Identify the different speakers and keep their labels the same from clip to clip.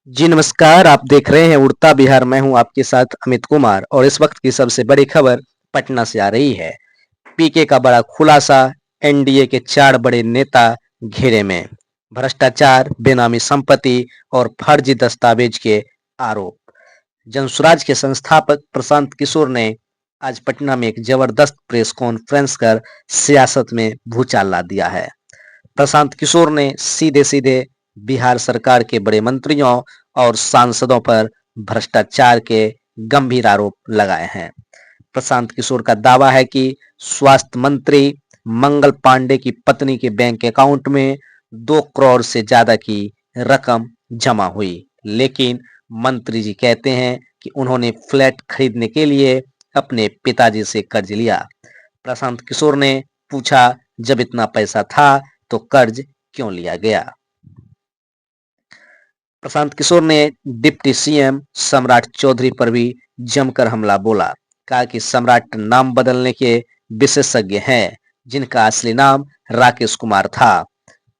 Speaker 1: जी नमस्कार, आप देख रहे हैं उड़ता बिहार। मैं हूं आपके साथ अमित कुमार और इस वक्त की सबसे बड़ी खबर पटना से आ रही है। पीके का बड़ा खुलासा, एनडीए के 4 बड़े नेता घेरे में। भ्रष्टाचार, बेनामी संपत्ति और फर्जी दस्तावेज के आरोप। जनसुराज के संस्थापक प्रशांत किशोर ने आज पटना में एक जबरदस्त प्रेस कॉन्फ्रेंस कर सियासत में भूचाल ला दिया है। प्रशांत किशोर ने सीधे-सीधे बिहार सरकार के बड़े मंत्रियों और सांसदों पर भ्रष्टाचार के गंभीर आरोप लगाए हैं। प्रशांत किशोर का दावा है कि स्वास्थ्य मंत्री मंगल पांडे की पत्नी के बैंक अकाउंट में 2 करोड़ से ज्यादा की रकम जमा हुई, लेकिन मंत्री जी कहते हैं कि उन्होंने फ्लैट खरीदने के लिए अपने पिताजी से कर्ज लिया। प्रशांत किशोर ने पूछा, जब इतना पैसा था तो कर्ज क्यों लिया गया? प्रशांत किशोर ने डिप्टी सीएम सम्राट चौधरी पर भी जमकर हमला बोला। कहा कि सम्राट नाम बदलने के विशेषज्ञ हैं, जिनका असली नाम राकेश कुमार था।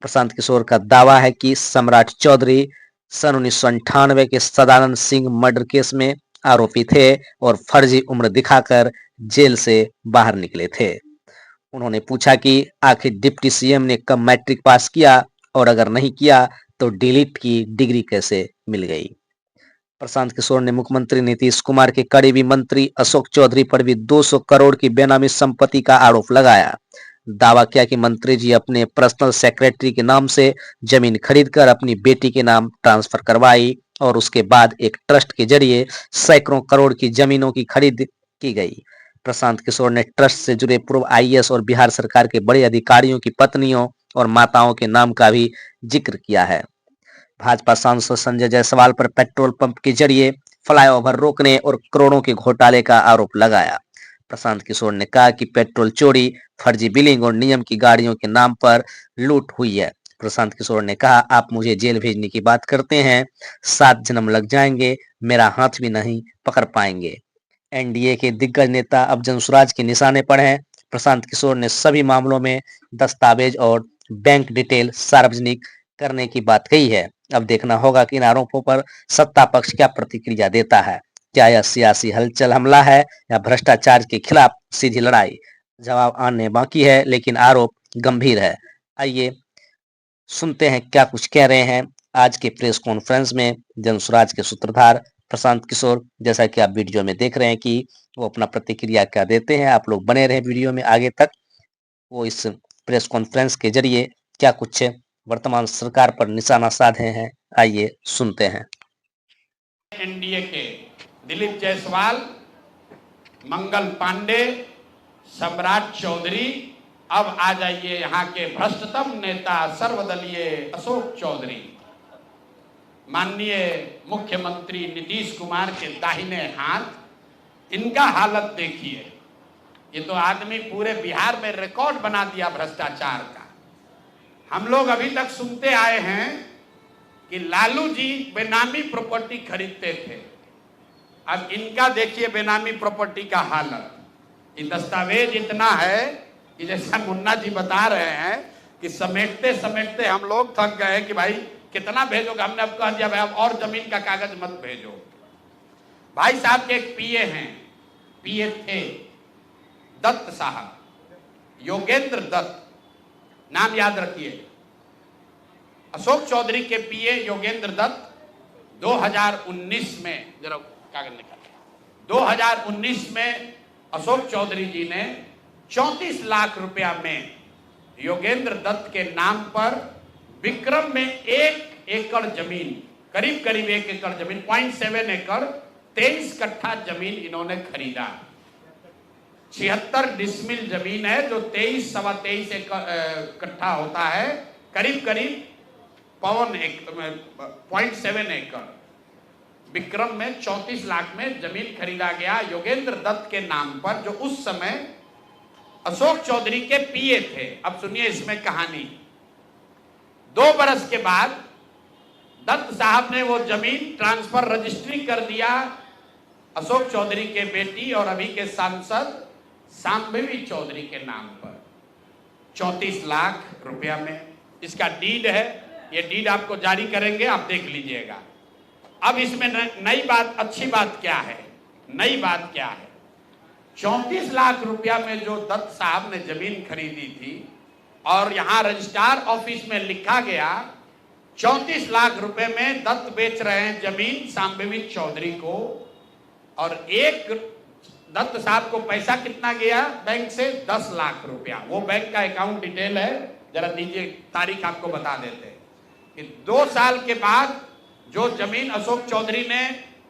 Speaker 1: प्रशांत किशोर का दावा है कि सम्राट चौधरी सन 1998 के सदानंद सिंह मर्डर केस में आरोपी थे और फर्जी उम्र दिखाकर जेल से बाहर निकले थे। उन्होंने पूछा कि आखिर डिप्टी सीएम ने कब मैट्रिक पास किया और अगर नहीं किया तो डिलीट की डिग्री कैसे मिल गई? प्रशांत किशोर ने मुख्यमंत्री नीतीश कुमार के करीबी मंत्री अशोक चौधरी पर भी 200 करोड़ की बेनामी संपत्ति का आरोप लगाया। दावा किया कि मंत्री जी अपने पर्सनल सेक्रेटरी के नाम से जमीन खरीदकर अपनी बेटी के नाम ट्रांसफर करवाई और उसके बाद एक ट्रस्ट के जरिए सैकड़ों करोड़ की जमीनों की खरीद की गई। प्रशांत किशोर ने ट्रस्ट से जुड़े पूर्व आईएएस और बिहार सरकार के बड़े अधिकारियों की पत्नियों और माताओं के नाम का भी जिक्र किया है। भाजपा सांसद संजय जायसवाल पर पेट्रोल पंप के जरिए फ्लाईओवर रोकने और करोड़ों के घोटाले का आरोप लगाया। प्रशांत किशोर ने कहा कि पेट्रोल चोरी, फर्जी बिलिंग और नियम की गाड़ियों के नाम पर लूट हुई है। प्रशांत किशोर ने कहा, आप मुझे जेल भेजने की बात करते हैं, 7 जन्म लग जाएंगे, मेरा हाथ भी नहीं पकड़ पाएंगे। एनडीए के दिग्गज नेता अब जनसुराज के निशाने पर हैं। प्रशांत किशोर ने सभी मामलों में दस्तावेज और बैंक डिटेल सार्वजनिक करने की बात कही है। अब देखना होगा कि इन आरोपों पर सत्ता पक्ष क्या प्रतिक्रिया देता है। क्या यह सियासी हलचल हमला है या भ्रष्टाचार के खिलाफ सीधी लड़ाई? जवाब आने बाकी है, लेकिन आरोप गंभीर है। आइए सुनते हैं क्या कुछ कह रहे हैं आज के प्रेस कॉन्फ्रेंस में जनसुराज के सूत्रधार प्रशांत किशोर। जैसा कि आप वीडियो में देख रहे हैं कि वो अपना प्रतिक्रिया क्या देते हैं। आप लोग बने रहे वीडियो में आगे तक। वो इस प्रेस कॉन्फ्रेंस के जरिए क्या कुछ वर्तमान सरकार पर निशाना साधे हैं, आइए सुनते हैं।
Speaker 2: एनडीए के दिलीप जायसवाल, मंगल पांडे, सम्राट चौधरी, अब आ जाइए यहाँ के भ्रष्टतम नेता सर्वदलीय अशोक चौधरी। माननीय मुख्यमंत्री नीतीश कुमार के दाहिने हाथ, इनका हालत देखिए। ये तो आदमी पूरे बिहार में रिकॉर्ड बना दिया भ्रष्टाचार का। हम लोग अभी तक सुनते आए हैं कि लालू जी बेनामी प्रॉपर्टी खरीदते थे। अब इनका देखिए बेनामी प्रॉपर्टी का हालत। ये दस्तावेज इतना है कि जैसा मुन्ना जी बता रहे हैं कि समेटते समेटते हम लोग थक गए कि भाई कितना भेजोगे। हमने अब कह दिया भाई अब और जमीन का कागज मत भेजो। भाई साहब के एक पीए हैं, पीए थे दत्त साहब, योगेंद्र दत्त, नाम याद रखिए। अशोक चौधरी के पीए योगेंद्र दत्त 2019 में, जरा कागज निकाल, 2019 में अशोक चौधरी जी ने 34 लाख रुपया में योगेंद्र दत्त के नाम पर विक्रम में 1 एकड़ जमीन, करीब करीब 1 एकड़ जमीन, 0.7 एकड़, 23 कट्ठा जमीन इन्होंने खरीदा। 76 डिसमिल जमीन है, जो 23 सवा 23 कट्ठा होता है, करीब करीब 0.7 एकड़। विक्रम में 34 लाख में जमीन खरीदा गया योगेंद्र दत्त के नाम पर, जो उस समय अशोक चौधरी के पीए थे। अब सुनिए इसमें कहानी। 2 बरस के बाद दत्त साहब ने वो जमीन ट्रांसफर रजिस्ट्री कर दिया अशोक चौधरी के बेटी और अभी के सांसद सांबवी चौधरी के नाम पर 34 लाख रुपया में। इसका डीड है, ये डीड आपको जारी करेंगे, आप देख लीजिएगा। अब इसमें नई बात, अच्छी बात क्या है, नई बात क्या है? 34 लाख रुपया में जो दत्त साहब ने जमीन खरीदी थी और यहां रजिस्ट्रार ऑफिस में लिखा गया 34 लाख रुपए में दत्त बेच रहे हैं जमीन सांबेविक चौधरी को, और एक दत्त साहब को पैसा कितना गया बैंक से? 10 लाख रुपया। वो बैंक का अकाउंट डिटेल है, जरा दीजिए, तारीख आपको बता देते हैं कि 2 साल के बाद जो जमीन अशोक चौधरी ने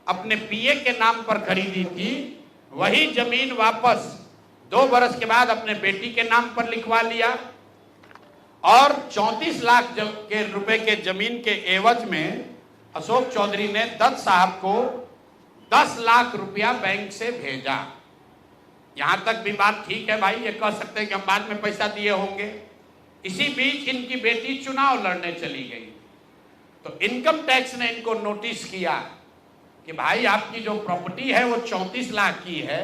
Speaker 2: अपने पीए के नाम पर खरीदी थी, वही जमीन वापस 2 बरस के बाद अपने बेटी के नाम पर लिखवा लिया, और 34 लाख के रुपए के जमीन के एवज में अशोक चौधरी ने दत्त साहब को 10 लाख रुपया बैंक से भेजा। यहां तक भी बात ठीक है भाई, ये कह सकते हैं कि हम बाद में पैसा दिए होंगे। इसी बीच इनकी बेटी चुनाव लड़ने चली गई, तो इनकम टैक्स ने इनको नोटिस किया कि भाई आपकी जो प्रॉपर्टी है वो 34 लाख की है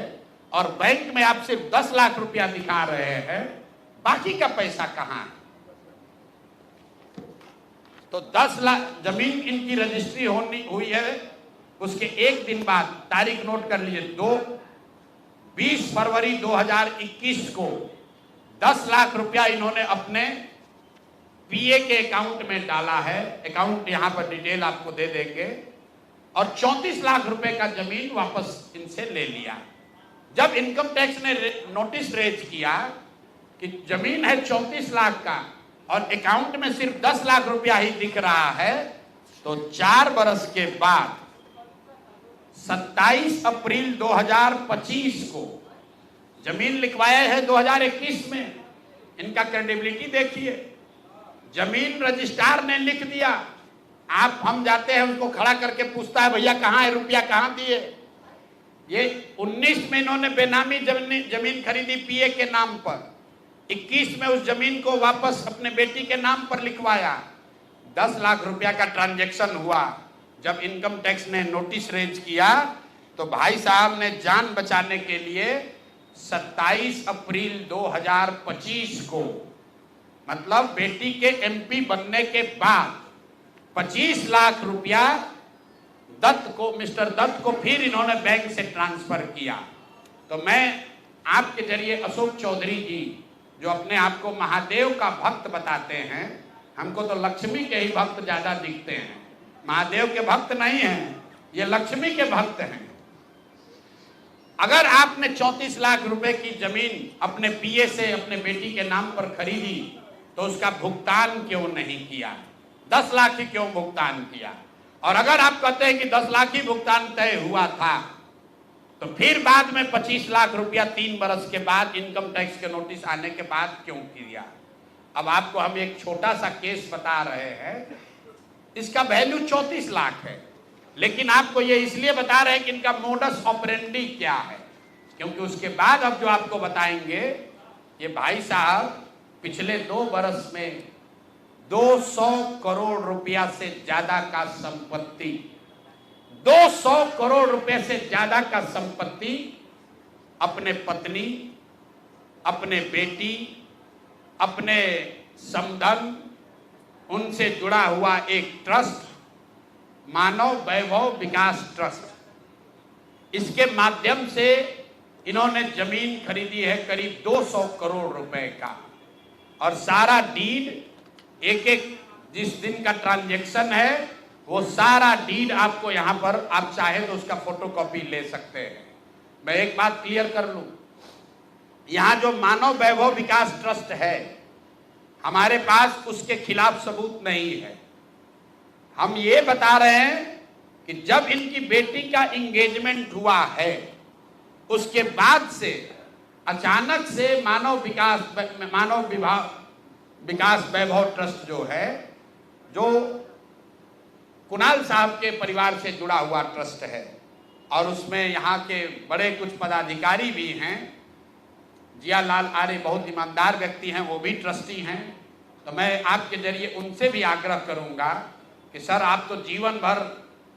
Speaker 2: और बैंक में आप सिर्फ 10 लाख रुपया दिखा रहे हैं, बाकी का पैसा कहां है? तो 10 लाख जमीन इनकी रजिस्ट्री हुई है। उसके एक दिन बाद, तारीख नोट कर लीजिए, 20 फरवरी 2021 को 10 लाख रुपया इन्होंने अपने पीए के अकाउंट में डाला है। अकाउंट यहां पर डिटेल आपको दे देंगे, और 34 लाख रुपए का जमीन वापस इनसे ले लिया। जब इनकम टैक्स ने नोटिस रेज किया कि जमीन है 34 लाख का और अकाउंट में सिर्फ 10 लाख रुपया ही दिख रहा है, तो 4 बरस के बाद 27 अप्रैल 2025 को जमीन लिखवाया है 2021 में। इनका क्रेडिबिलिटी देखिए, जमीन रजिस्ट्रार ने लिख दिया, आप हम जाते हैं उसको खड़ा करके पूछता है भैया कहाँ है रुपया, कहाँ दिए? ये 19 में इन्होंने बेनामी जमीन खरीदी पीए के नाम पर, 21 में उस जमीन को वापस अपने बेटी के नाम पर लिखवाया। 10 लाख रुपया का ट्रांजैक्शन हुआ। जब इनकम टैक्स ने नोटिस रेज किया तो भाई साहब ने जान बचाने के लिए 27 अप्रैल 2025 को, मतलब बेटी के एमपी बनने के बाद 25 लाख रुपया दत्त को, मिस्टर दत्त को फिर इन्होंने बैंक से ट्रांसफर किया। तो मैं आपके जरिए अशोक चौधरी जी, जो अपने आप को महादेव का भक्त बताते हैं, हमको तो लक्ष्मी के ही भक्त ज्यादा दिखते हैं, महादेव के भक्त नहीं हैं, ये लक्ष्मी के भक्त हैं। अगर आपने 34 लाख रुपए की जमीन अपने पीए से अपने बेटी के नाम पर खरीदी तो उसका भुगतान क्यों नहीं किया? 10 लाख ही क्यों भुगतान किया? और अगर आप कहते हैं कि 10 लाख ही भुगतान तय हुआ था, तो फिर बाद में 25 लाख रुपया 3 बरस के बाद इनकम टैक्स के नोटिस आने के बाद क्यों किया? अब आपको हम एक छोटा सा केस बता रहे हैं, इसका वैल्यू 34 लाख है, लेकिन आपको ये इसलिए बता रहे हैं कि इनका मोडस ऑपरेंडी क्या है, क्योंकि उसके बाद अब जो आपको बताएंगे, ये भाई साहब पिछले 2 बरस में 200 करोड़ रुपया से ज्यादा का संपत्ति, 200 करोड़ रुपए से ज्यादा का संपत्ति अपने पत्नी, अपने बेटी, अपने समधन, उनसे जुड़ा हुआ एक ट्रस्ट, मानव वैभव विकास ट्रस्ट, इसके माध्यम से इन्होंने जमीन खरीदी है करीब 200 करोड़ रुपए का, और सारा डीड एक एक जिस दिन का ट्रांजैक्शन है वो सारा डीड आपको यहां पर, आप चाहे तो उसका फोटोकॉपी ले सकते हैं। मैं एक बात क्लियर कर लूं, यहां जो मानव वैभव विकास ट्रस्ट है, हमारे पास उसके खिलाफ सबूत नहीं है। हम ये बता रहे हैं कि जब इनकी बेटी का एंगेजमेंट हुआ है, उसके बाद से अचानक से मानव विकास वैभव ट्रस्ट जो है, जो कुणाल साहब के परिवार से जुड़ा हुआ ट्रस्ट है, और उसमें यहाँ के बड़े कुछ पदाधिकारी भी हैं, जियालाल आर्य बहुत ईमानदार व्यक्ति हैं, वो भी ट्रस्टी हैं। तो मैं आपके जरिए उनसे भी आग्रह करूंगा कि सर, आप तो जीवन भर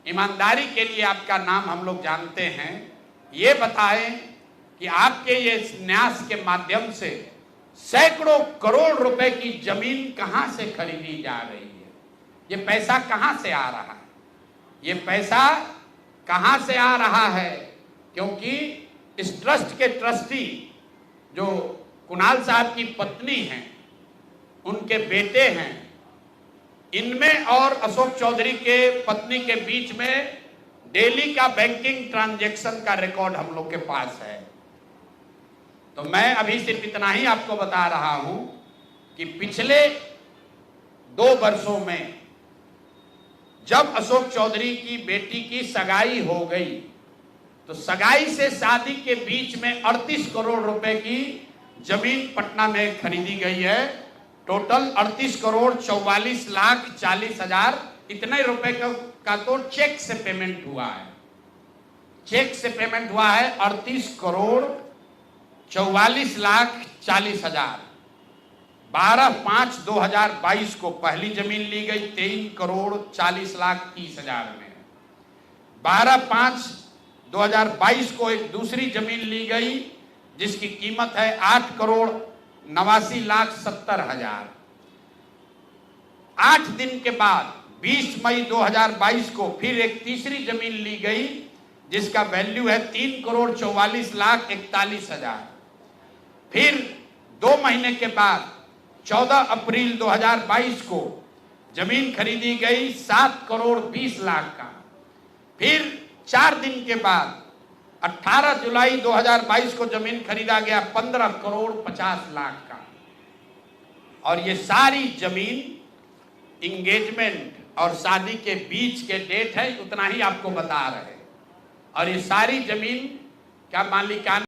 Speaker 2: ईमानदारी के लिए आपका नाम हम लोग जानते हैं, ये बताएं कि आपके ये न्यास के माध्यम से सैकड़ों करोड़ रुपए की जमीन कहां से खरीदी जा रही है, ये पैसा कहां से आ रहा है? ये पैसा कहां से आ रहा है, क्योंकि इस ट्रस्ट के ट्रस्टी जो कुणाल साहब की पत्नी हैं, उनके बेटे हैं, इनमें और अशोक चौधरी के पत्नी के बीच में डेली का बैंकिंग ट्रांजैक्शन का रिकॉर्ड हम लोग के पास है। तो मैं अभी सिर्फ इतना ही आपको बता रहा हूं कि पिछले 2 वर्षों में जब अशोक चौधरी की बेटी की सगाई हो गई, तो सगाई से शादी के बीच में 38 करोड़ रुपए की जमीन पटना में खरीदी गई है। टोटल 38 करोड़ 44 लाख 40 हजार इतने रुपए का तो चेक से पेमेंट हुआ है। चेक से पेमेंट हुआ है 38 करोड़ 44 लाख 40 हजार। 12/5/2022 को पहली जमीन ली गई 23 करोड़ 40 लाख 30 हजार में। 12/5/2022 को एक दूसरी जमीन ली गई जिसकी कीमत है 8 करोड़ 89 लाख 70 हजार। 8 दिन के बाद 20 मई 2022 को फिर एक तीसरी जमीन ली गई जिसका वैल्यू है 3 करोड़ 44 लाख 41 हजार। फिर 2 महीने के बाद 14 अप्रैल 2022 को जमीन खरीदी गई 7 करोड़ 20 लाख का। फिर 4 दिन के बाद 18 जुलाई 2022 को जमीन खरीदा गया 15 करोड़ 50 लाख का। और ये सारी जमीन इंगेजमेंट और शादी के बीच के डेट है, उतना ही आपको बता रहे। और ये सारी जमीन का मालिकाना